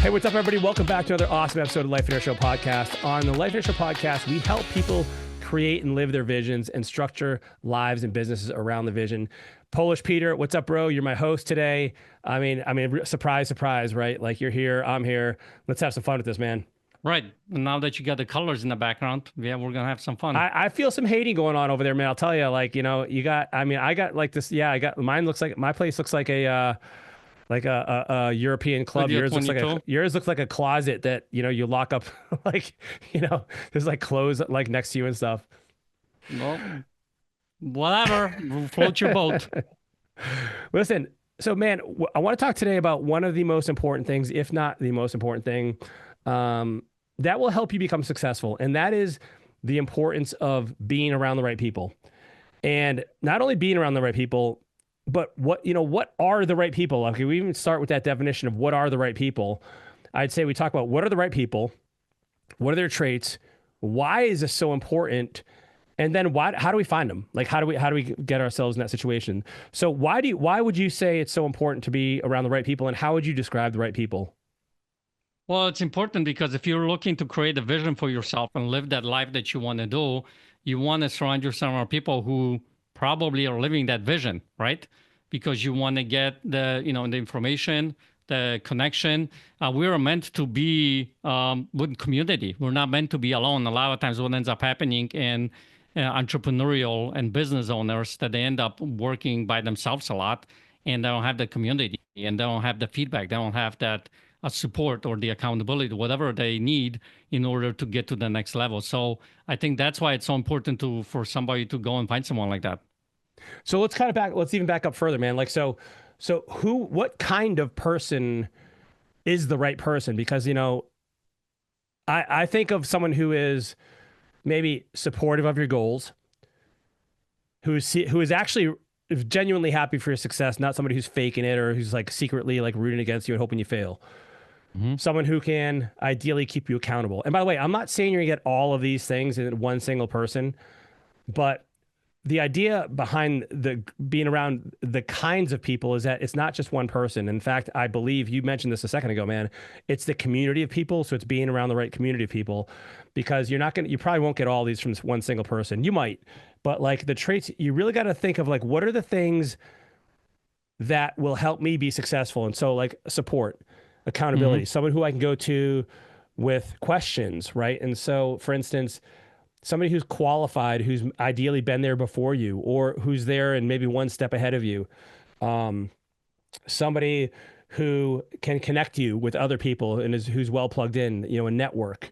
Hey, what's up, everybody? Welcome back to another awesome episode of Life and Air Show podcast. On the Life and Air Show podcast, we help people create and live their visions and structure lives and businesses around the vision. Polish Peter, what's up, bro? You're my host today. I mean, surprise, surprise, right? Like, you're here, I'm here. Let's have some fun with this, man. Right. Now that you got the colors in the background, yeah, we're going to have some fun. I feel some hating going on over there, man. I'll tell you, like, you know, I got like this. Yeah, mine looks like, my place looks like a European club. Yours looks like a closet that, you know, you lock up, like, you know, there's like clothes like next to you and stuff. Well, whatever. Float your boat. Listen, so man, I want to talk today about one of the most important things, if not the most important thing, that will help you become successful. And that is the importance of being around the right people. And not only being around the right people, but what are the right people? Okay, we even start with that definition of what are the right people. I'd say we talk about what are the right people, what are their traits, why is this so important, and then how do we find them? Like, how do we get ourselves in that situation? So why would you say it's so important to be around the right people, and how would you describe the right people? Well, it's important because if you're looking to create a vision for yourself and live that life that you want to do, you want to surround yourself around people who probably are living that vision, right? Because you want to get the information, the connection. We are meant to be with community. We're not meant to be alone. A lot of times what ends up happening in entrepreneurial and business owners that they end up working by themselves a lot, and they don't have the community, and they don't have the feedback. They don't have that support or the accountability, whatever they need in order to get to the next level. So I think that's why it's so important for somebody to go and find someone like that. So let's even back up further, man. Like, so what kind of person is the right person? Because, you know, I think of someone who is maybe supportive of your goals, who is actually genuinely happy for your success, not somebody who's faking it or who's like secretly like rooting against you and hoping you fail. Mm-hmm. Someone who can ideally keep you accountable. And by the way, I'm not saying you're gonna get all of these things in one single person, but the idea behind being around the kinds of people is that it's not just one person. In fact, I believe you mentioned this a second ago, man. It's the community of people. So it's being around the right community of people, because you probably won't get all these from one single person. You might, but like the traits, you really got to think of like, what are the things that will help me be successful? And so like support, accountability, someone who I can go to with questions, right? And so for instance, somebody who's qualified, who's ideally been there before you, or who's there and maybe one step ahead of you. Somebody who can connect you with other people and who's well plugged in, you know, a network.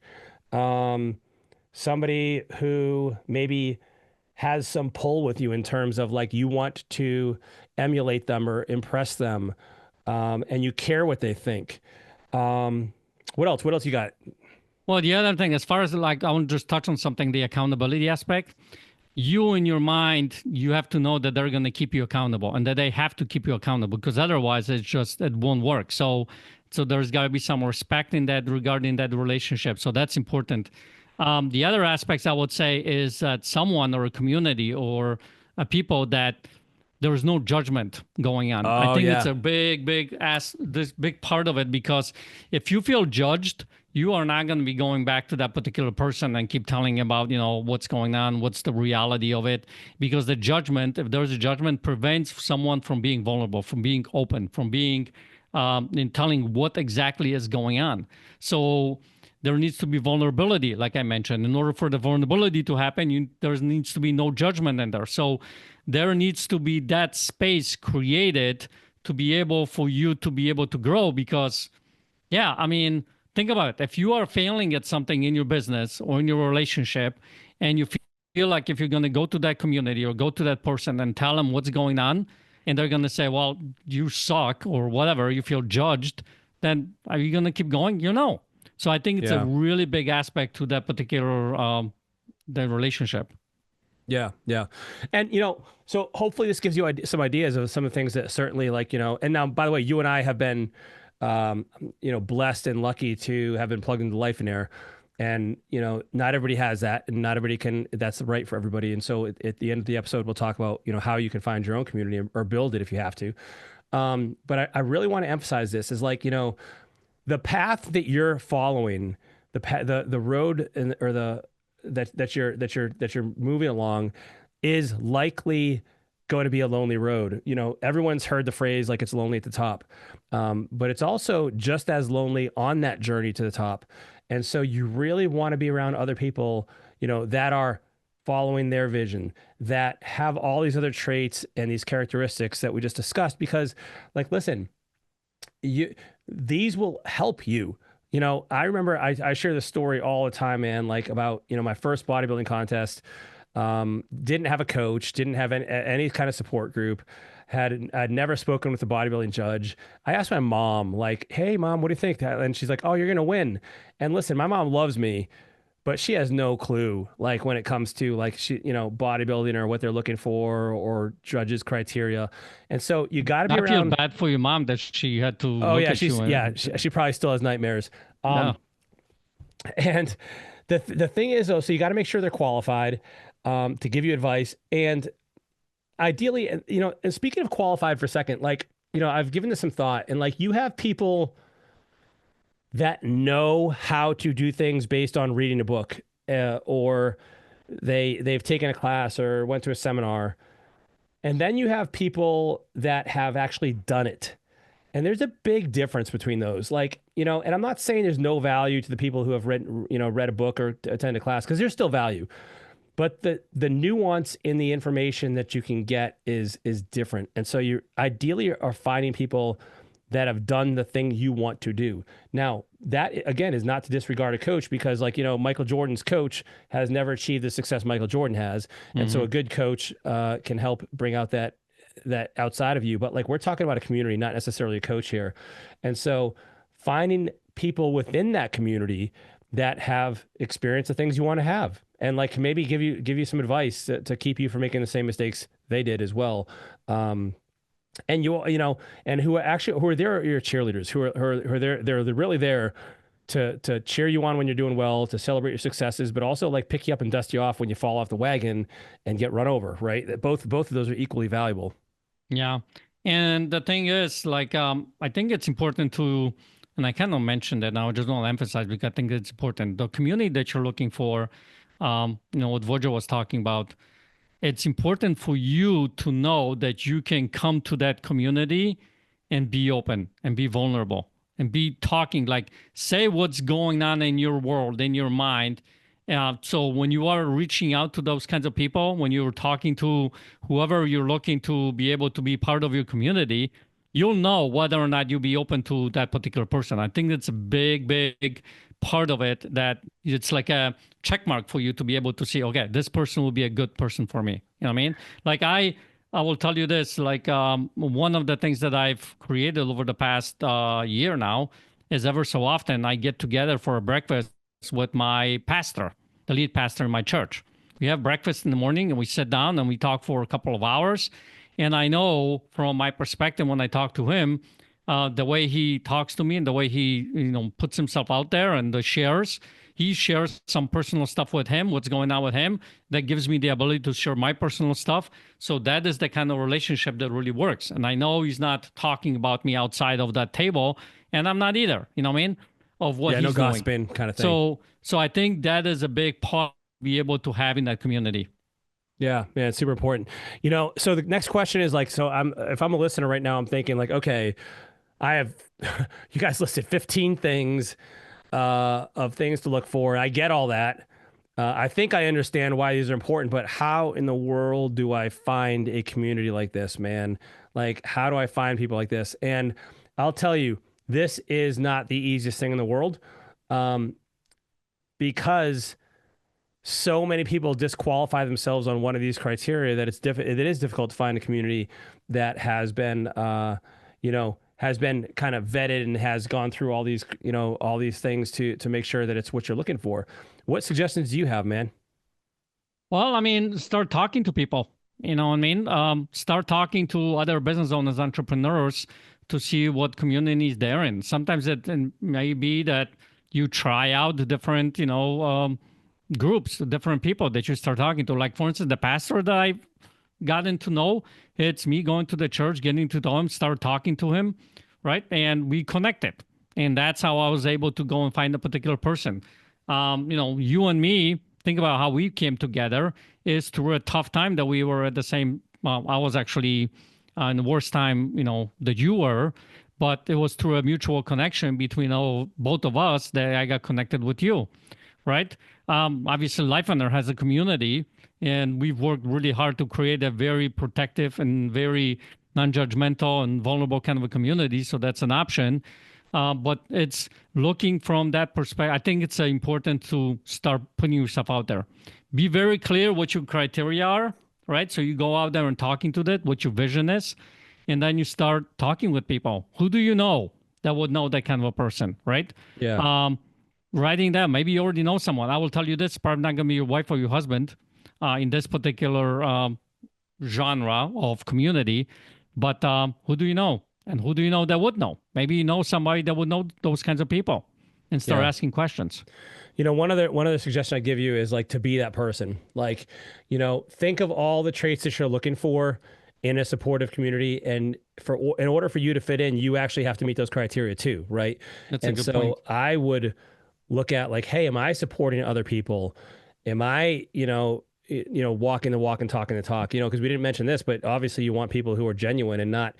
Somebody who maybe has some pull with you in terms of like you want to emulate them or impress them, and you care what they think. What else? What else you got? Well, the other thing, as far as like, I want to just touch on something, the accountability aspect. You in your mind, you have to know that they're going to keep you accountable and that they have to keep you accountable, because otherwise it won't work. So there's got to be some respect in that regarding that relationship. So that's important. The other aspects I would say is that someone or a community or a people that there is no judgment going on. I think it's a this big part of it, because if you feel judged, you are not going to be going back to that particular person and keep telling about, you know, what's going on, what's the reality of it. Because the judgment, if there's a judgment, prevents someone from being vulnerable, from being open, from being in telling what exactly is going on. So there needs to be vulnerability, like I mentioned. In order for the vulnerability to happen, there needs to be no judgment in there. So there needs to be that space created to be able for you to be able to grow. Because, yeah, I mean, think about it. If you are failing at something in your business or in your relationship, and you feel like if you're going to go to that community or go to that person and tell them what's going on, and they're going to say, well, you suck or whatever, you feel judged, then are you going to keep going? You know. So I think it's a really big aspect to that particular the relationship. Yeah, yeah. And, you know, so hopefully this gives you some ideas of some of the things that certainly, like, you know, and now, by the way, you and I have been, you know, blessed and lucky to have been plugged into Life and Air. And, you know, not everybody has that, and not everybody that's right for everybody. And so at the end of the episode, we'll talk about, you know, how you can find your own community or build it if you have to. But I really want to emphasize this is like, you know, the path that you're following, the road or the that you're moving along is likely going to be a lonely road. You know, everyone's heard the phrase like it's lonely at the top, but it's also just as lonely on that journey to the top. And so you really want to be around other people, you know, that are following their vision, that have all these other traits and these characteristics that we just discussed. Because, like, listen, you these will help you. You know, I remember I share this story all the time, man, like about, you know, my first bodybuilding contest. Didn't have a coach, didn't have any kind of support group. I'd never spoken with a bodybuilding judge. I asked my mom, like, "Hey, mom, what do you think?" And she's like, "Oh, you're gonna win." And listen, my mom loves me, but she has no clue, like when it comes to like you know, bodybuilding or what they're looking for or judges' criteria. And so you got to be I feel around. bad for your mom that she had to Oh look yeah, at you and she probably still has nightmares. no. And the thing is though, so you got to make sure they're qualified to give you advice, and ideally, you know. And speaking of qualified for a second, like, you know, I've given this some thought, and like you have people that know how to do things based on reading a book, or they've taken a class or went to a seminar, and then you have people that have actually done it. And there's a big difference between those. Like, you know, and I'm not saying there's no value to the people who have read a book or attended a class, because there's still value. But the nuance in the information that you can get is different. And so you ideally are finding people that have done the thing you want to do. Now, that again is not to disregard a coach, because, like, you know, Michael Jordan's coach has never achieved the success Michael Jordan has. And so Hmm. a good coach can help bring out that outside of you. But like, we're talking about a community, not necessarily a coach here. And so finding people within that community that have experienced the things you want to have, and like maybe give you some advice to keep you from making the same mistakes they did as well. And you know, and who are there are your cheerleaders, who are there, they're really there to cheer you on when you're doing well, to celebrate your successes, but also like pick you up and dust you off when you fall off the wagon and get run over, right? Both of those are equally valuable. Yeah. And the thing is, like, I think it's important to, and I kind of mentioned that now, I just want to emphasize because I think it's important. The community that you're looking for, you know, what Vojo was talking about, it's important for you to know that you can come to that community and be open and be vulnerable and be talking, like, say what's going on in your world, in your mind. So when you are reaching out to those kinds of people, when you're talking to whoever you're looking to be able to be part of your community, you'll know whether or not you'll be open to that particular person. I think that's a big, big part of it, that it's like a check mark for you to be able to see, okay, this person will be a good person for me. You know what I mean? Like I will tell you this, like, one of the things that I've created over the past year now is ever so often I get together for a breakfast with my pastor, the lead pastor in my church. We have breakfast in the morning and we sit down and we talk for a couple of hours. And I know from my perspective when I talk to him, the way he talks to me and the way he, you know, puts himself out there and the shares, he shares some personal stuff with him, what's going on with him, that gives me the ability to share my personal stuff. So that is the kind of relationship that really works. And I know he's not talking about me outside of that table, and I'm not either, you know what I mean, of what Yeah, no he's doing. gossiping kind of thing. So I think that is a big part to be able to have in that community. Yeah, yeah, it's super important. You know, so the next question is like, so if I'm a listener right now, I'm thinking like, okay, I have you guys listed 15 things of things to look for. I get all that. I think I understand why these are important, but how in the world do I find a community like this, man? Like, how do I find people like this? And I'll tell you, this is not the easiest thing in the world, um, because so many people disqualify themselves on one of these criteria that it is difficult to find a community that has been, you know, has been kind of vetted and has gone through all these, you know, all these things to make sure that it's what you're looking for. What suggestions do you have, man? Well, I mean, start talking to people. You know what I mean? Start talking to other business owners, entrepreneurs, to see what communities they're in. Sometimes it may be that you try out the different, you know, groups, different people that you start talking to. Like, for instance, the pastor that I've gotten to know, it's me going to the church, getting to know him, start talking to him, right? And we connected. And that's how I was able to go and find a particular person. You and me, think about how we came together is through a tough time that we were at the same, I was actually in the worst time, that you were, but it was through a mutual connection between both of us that I got connected with you, right? Obviously, Life Under has a community, and we've worked really hard to create a very protective and very non-judgmental and vulnerable kind of a community. So that's an option. But it's looking from that perspective. I think it's important to start putting yourself out there. Be very clear what your criteria are, right? So you go out there and talking to that, what your vision is, and then you start talking with people. Who do you know that would know that kind of a person, right? Yeah. Writing down, maybe you already know someone. I will tell you this, probably not going to be your wife or your husband in this particular genre of community, but who do you know? And who do you know that would know? Maybe you know somebody that would know those kinds of people and start Yeah. asking questions. One other suggestion I give you is like to be that person. Like, think of all the traits that you're looking for in a supportive community, and in order for you to fit in, you actually have to meet those criteria too, right? That's a And good so point. I would look at like, hey, am I supporting other people? Am I, walking the walk and talking the talk? Because we didn't mention this, but obviously you want people who are genuine and not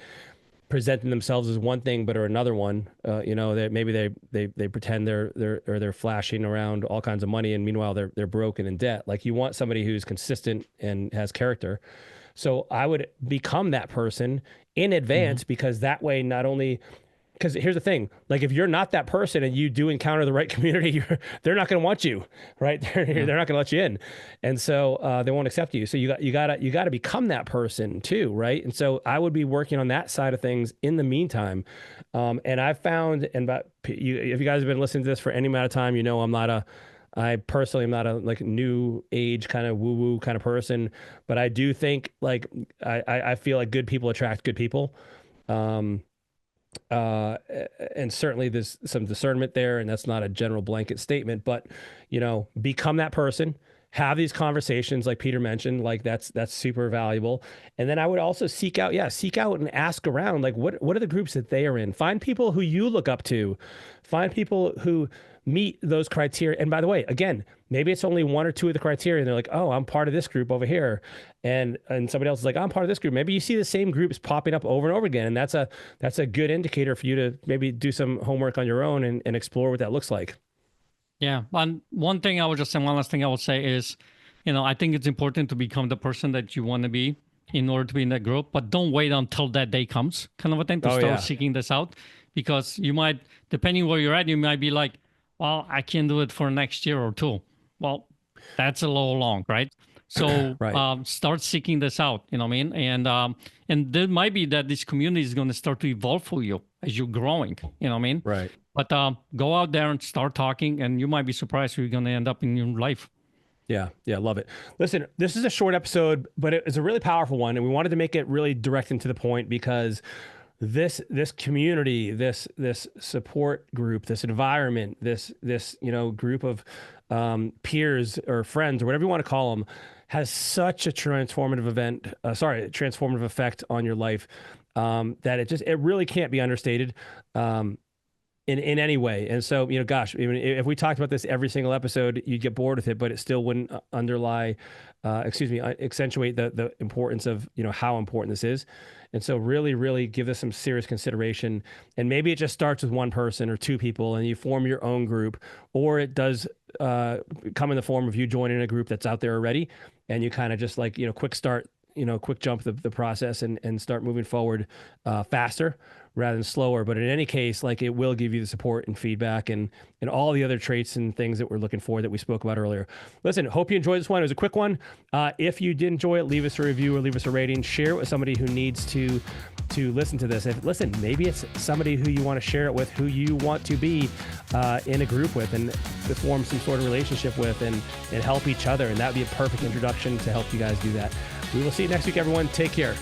presenting themselves as one thing but are another one. That maybe they pretend they're flashing around all kinds of money, and meanwhile they're broken in debt. Like, you want somebody who's consistent and has character. So I would become that person in Mm-hmm. advance, because that way, not only, because here's the thing, like if you're not that person and you do encounter the right community, they're not going to want you, right? They're Yeah. not going to let you in, and so they won't accept you. So you gotta become that person too, right? And so I would be working on that side of things in the meantime. And I've found, and if you guys have been listening to this for any amount of time, I personally am not a like new age kind of woo woo kind of person, but I do think like I feel like good people attract good people. Um, uh, and certainly there's some discernment there, and that's not a general blanket statement, but become that person, have these conversations like Peter mentioned, like that's super valuable. And then I would also seek out and ask around, like what are the groups that they are in? Find people who you look up to, find people who meet those criteria. And by the way, again, maybe it's only one or two of the criteria, and they're like, oh, I'm part of this group over here, and somebody else is like, I'm part of this group. Maybe you see the same groups popping up over and over again, and that's a good indicator for you to maybe do some homework on your own and explore what that looks like. Yeah. One thing I would just say, one last thing I will say is, I think it's important to become the person that you want to be in order to be in that group, but don't wait until that day comes, kind of a thing, to Oh start yeah. seeking this out. Because you might, depending where you're at, you might be like, well, I can do it for next year or two. Well, that's a little long, right? So Right. start seeking this out. You know what I mean? And there might be that this community is going to start to evolve for you as you're growing. You know what I mean? Right. But go out there and start talking, and you might be surprised who you're going to end up in your life. Yeah, yeah, love it. Listen, this is a short episode, but it's a really powerful one, and we wanted to make it really direct and to the point, because this community, this support group, this environment, this group of peers or friends or whatever you want to call them, has such a transformative effect on your life, that it really can't be understated. In any way. And so, gosh, I mean, if we talked about this every single episode, you'd get bored with it, but it still wouldn't accentuate the importance of, how important this is. And so really, really give this some serious consideration. And maybe it just starts with one person or two people and you form your own group, or it does come in the form of you joining a group that's out there already. And you kind of just like, quick start, quick jump the process and start moving forward faster rather than slower. But in any case, like, it will give you the support and feedback and all the other traits and things that we're looking for that we spoke about earlier. Listen, hope you enjoyed this one. It was a quick one. If you did enjoy it, leave us a review or leave us a rating. Share it with somebody who needs to listen to this. Maybe it's somebody who you want to share it with, who you want to be in a group with and to form some sort of relationship with and help each other. And that would be a perfect introduction to help you guys do that. We will see you next week, everyone. Take care.